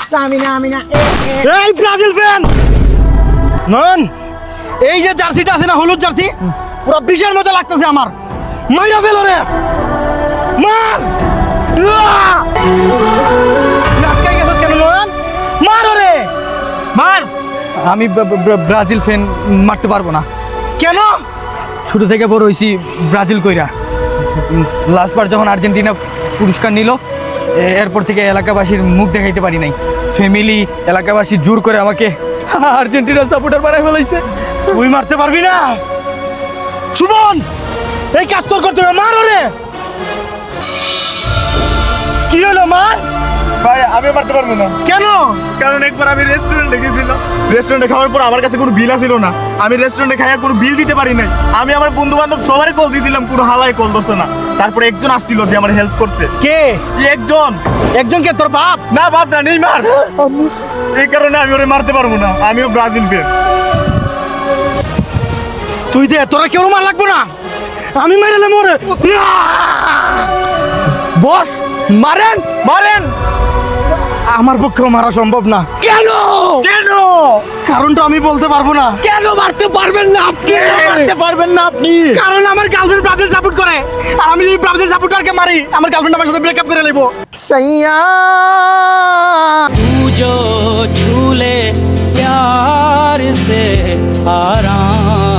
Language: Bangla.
এই ব্রাজিল ফ্যান নন, এই যে জার্সিটা আছে না, হলুদ জার্সি, পুরো বিশের মতো লাগতেছে আমার। মাইরা ফেলো রে, মার। আটকাই গেছিস কেন নয়ন? মার রে, মার। আমি ব্রাজিল ফ্যান মারতে পারবো না। কেন? ছোট থেকে বড় হয়েছি ব্রাজিল কইরা। লাস্টবার যখন আর্জেন্টিনা পুরস্কার নিল, এরপর থেকে এলাকাবাসীর মুখ দেখাইতে পারি নাই। ফ্যামিলি, এলাকাবাসী জোর করে আমাকে আর্জেন্টিনার সাপোর্টার বানাই ফেলাইছে। তুই মারতে পারবি না সুমন, এই কাজ তোর করতে হবে। মার রে। কি হলো, মার। ভাই আমি মারতে পারবো না। কেন? কারণ একবার আমি রেস্টুরেন্টে গেছিলাম, রেস্টুরেন্টে খাওয়ার পর আমার কাছে কোনো বিল আসিল না। আমি রেস্টুরেন্টে খাইয়া কোনো বিল দিতে পারি নাই। আমি আমার বন্ধু বান্ধব সবারই কল দিয়েছিলাম, কোনো হালাই কল ধরছে না। তারপরে একজন আসছিল যে আমার হেল্প করছে। কে? একজন। একজনকে? তোর বাপ? না বাপ না, নেইমার। এই কারণে আমি ওরে মারতে পারবো না। আমিও ব্রাজিল ফ্যান। তুই দে, তোরা কেউ মার লাগবো না, আমি মাইরালে মরে। বস মারেন মারেন। আমার পক্ষেও মারা সম্ভব না। কেন? কেন? কারণটা আমি বলতে পারবো না। কেন মারতে পারবেন না আপনি? মারতে পারবেন না আপনি? কারণ আমার গার্লফ্রেন্ড ব্রাজিল সাপোর্ট করে, আর আমি যদি ব্রাজিল সাপোর্টারকে মারি, আমার গার্লফ্রেন্ড আমার সাথে ব্রেকআপ করে নেবো। সাইয়া जो झूले प्यार से आराम